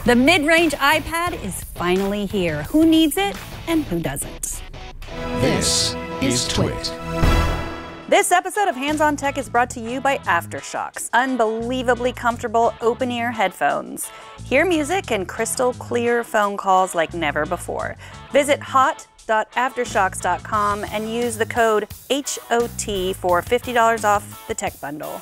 The mid-range iPad is finally here. Who needs it and who doesn't? This is Twit. This episode of Hands on Tech is brought to you by Aftershok's unbelievably comfortable open-ear headphones. Hear music and crystal clear phone calls like never before. Visit hot.aftershoks.com and use the code HOT for $50 off the tech bundle.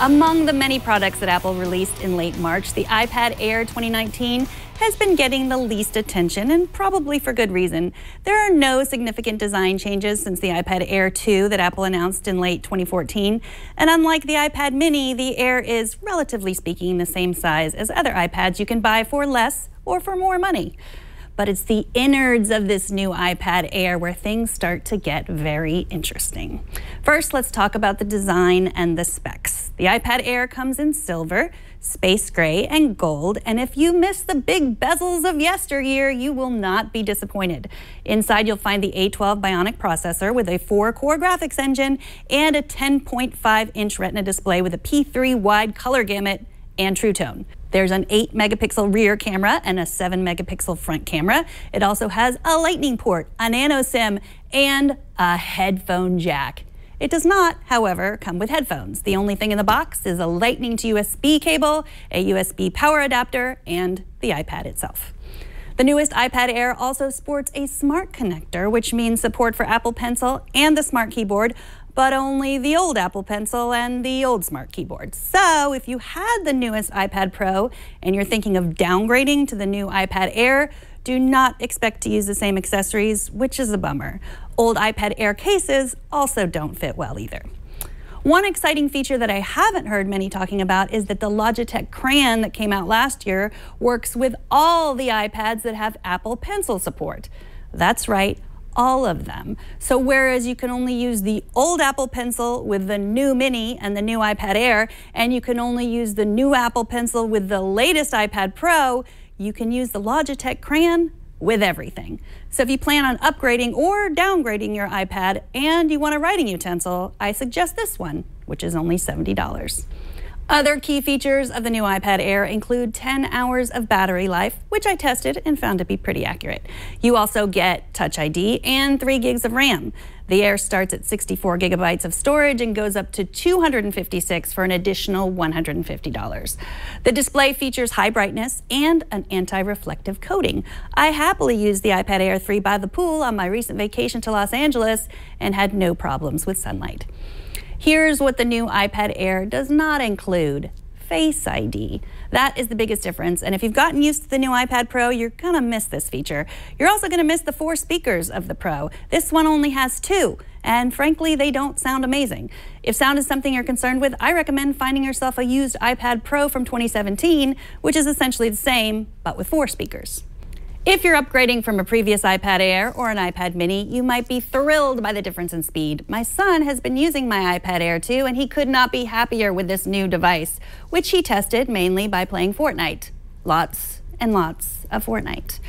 Among the many products that Apple released in late March, the iPad Air 2019 has been getting the least attention, and probably for good reason. There are no significant design changes since the iPad Air 2 that Apple announced in late 2014. And unlike the iPad mini, the Air is, relatively speaking, the same size as other iPads you can buy for less or for more money. But it's the innards of this new iPad Air where things start to get very interesting. First, let's talk about the design and the specs. The iPad Air comes in silver, space gray, and gold, and if you miss the big bezels of yesteryear, you will not be disappointed. Inside, you'll find the A12 Bionic processor with a 4-core graphics engine and a 10.5-inch Retina display with a P3 wide color gamut and True Tone. There's an 8-megapixel rear camera and a 7-megapixel front camera. It also has a lightning port, a nano SIM, and a headphone jack. It does not, however, come with headphones. The only thing in the box is a Lightning to USB cable, a USB power adapter, and the iPad itself. The newest iPad Air also sports a Smart Connector, which means support for Apple Pencil and the Smart Keyboard, but only the old Apple Pencil and the old Smart Keyboard. So if you had the newest iPad Pro and you're thinking of downgrading to the new iPad Air, do not expect to use the same accessories, which is a bummer. Old iPad Air cases also don't fit well either. One exciting feature that I haven't heard many talking about is that the Logitech Crayon that came out last year works with all the iPads that have Apple Pencil support. That's right, all of them. So whereas you can only use the old Apple Pencil with the new Mini and the new iPad Air, and you can only use the new Apple Pencil with the latest iPad Pro, you can use the Logitech Crayon with everything. So if you plan on upgrading or downgrading your iPad and you want a writing utensil, I suggest this one, which is only $70. Other key features of the new iPad Air include 10 hours of battery life, which I tested and found to be pretty accurate. You also get Touch ID and 3 gigs of RAM. The Air starts at 64 gigabytes of storage and goes up to 256 for an additional $150. The display features high brightness and an anti-reflective coating. I happily used the iPad Air 3 by the pool on my recent vacation to Los Angeles and had no problems with sunlight. Here's what the new iPad Air does not include: Face ID. That is the biggest difference, and if you've gotten used to the new iPad Pro, you're gonna miss this feature. You're also gonna miss the 4 speakers of the Pro. This one only has 2, and frankly, they don't sound amazing. If sound is something you're concerned with, I recommend finding yourself a used iPad Pro from 2017, which is essentially the same, but with 4 speakers. If you're upgrading from a previous iPad Air or an iPad mini, you might be thrilled by the difference in speed. My son has been using my iPad Air 2, and he could not be happier with this new device, which he tested mainly by playing Fortnite. Lots and lots of Fortnite.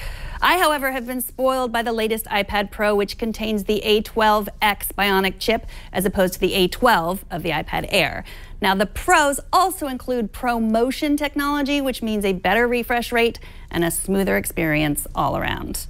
I, however, have been spoiled by the latest iPad Pro, which contains the A12X Bionic chip as opposed to the A12 of the iPad Air. Now, the Pros also include ProMotion technology, which means a better refresh rate and a smoother experience all around.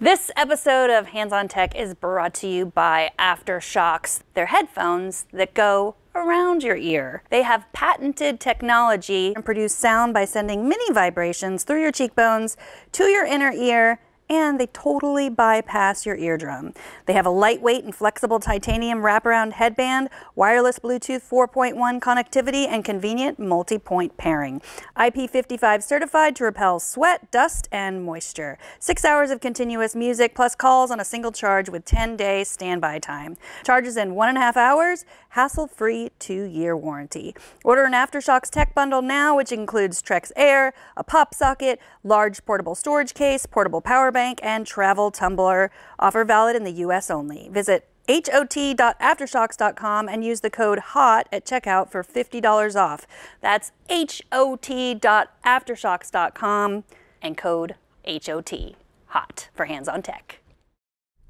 This episode of Hands on Tech is brought to you by Aftershok's. They're headphones that go around your ear. They have patented technology and produce sound by sending mini vibrations through your cheekbones to your inner ear, and they totally bypass your eardrum. They have a lightweight and flexible titanium wraparound headband, wireless Bluetooth 4.1 connectivity, and convenient multi-point pairing. IP55 certified to repel sweat, dust, and moisture. 6 hours of continuous music plus calls on a single charge with 10-day standby time. Charges in 1.5 hours, hassle-free 2-year warranty. Order an Aftershok's Tech Bundle now, which includes Trex Air, a pop socket, large portable storage case, portable power bank, and travel tumbler. Offer valid in the U.S. only. Visit hot.aftershoks.com and use the code HOT at checkout for $50 off. That's hot.aftershoks.com and code HOT, HOT, for Hands on Tech.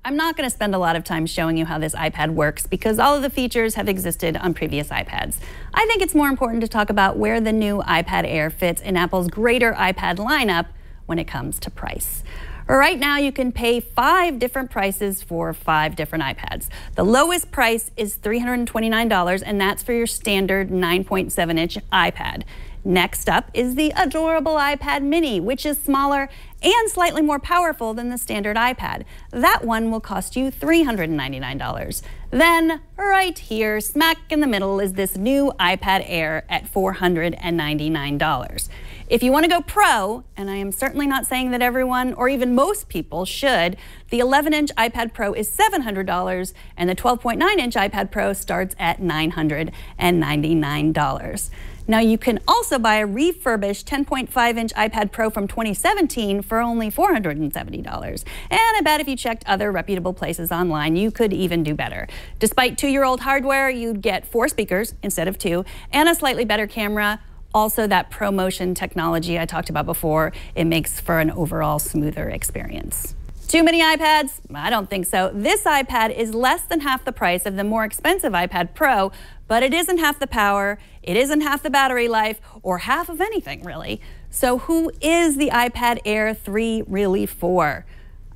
I'm not going to spend a lot of time showing you how this iPad works because all of the features have existed on previous iPads. I think it's more important to talk about where the new iPad Air fits in Apple's greater iPad lineup when it comes to price. Right now, you can pay 5 different prices for 5 different iPads. The lowest price is $329, and that's for your standard 9.7-inch iPad. Next up is the adorable iPad mini, which is smaller and slightly more powerful than the standard iPad. That one will cost you $399. Then, right here, smack in the middle, is this new iPad Air at $499. If you want to go pro, and I am certainly not saying that everyone or even most people should, the 11-inch iPad Pro is $700 and the 12.9-inch iPad Pro starts at $999. Now you can also buy a refurbished 10.5-inch iPad Pro from 2017 for only $470. And I bet if you checked other reputable places online, you could even do better. Despite 2-year-old hardware, you'd get 4 speakers instead of 2 and a slightly better camera. Also, that ProMotion technology I talked about before, it makes for an overall smoother experience. Too many iPads? I don't think so. This iPad is less than half the price of the more expensive iPad Pro, but it isn't half the power, it isn't half the battery life, or half of anything, really. So who is the iPad Air 3 really for?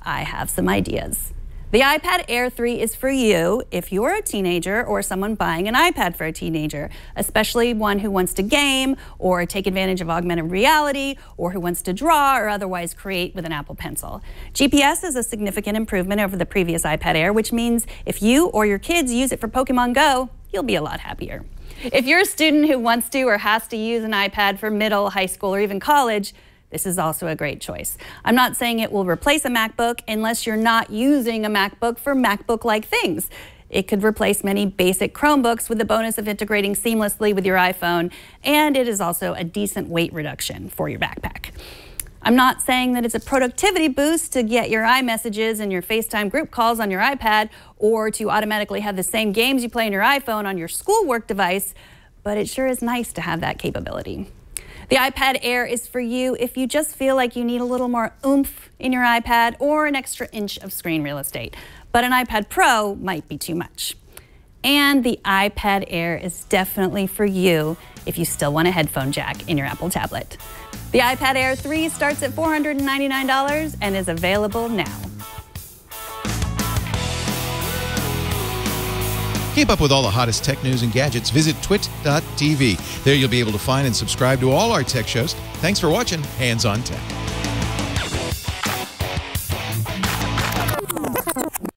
I have some ideas. The iPad Air 3 is for you if you're a teenager or someone buying an iPad for a teenager, especially one who wants to game or take advantage of augmented reality or who wants to draw or otherwise create with an Apple Pencil. GPS is a significant improvement over the previous iPad Air, which means if you or your kids use it for Pokemon Go, you'll be a lot happier. If you're a student who wants to or has to use an iPad for middle, high school, or even college, this is also a great choice. I'm not saying it will replace a MacBook unless you're not using a MacBook for MacBook-like things. It could replace many basic Chromebooks with the bonus of integrating seamlessly with your iPhone, and it is also a decent weight reduction for your backpack. I'm not saying that it's a productivity boost to get your iMessages and your FaceTime group calls on your iPad or to automatically have the same games you play on your iPhone on your schoolwork device, but it sure is nice to have that capability. The iPad Air is for you if you just feel like you need a little more oomph in your iPad or an extra inch of screen real estate. But an iPad Pro might be too much. And the iPad Air is definitely for you if you still want a headphone jack in your Apple tablet. The iPad Air 3 starts at $499 and is available now. Keep up with all the hottest tech news and gadgets. Visit twit.tv. There you'll be able to find and subscribe to all our tech shows. Thanks for watching Hands on Tech.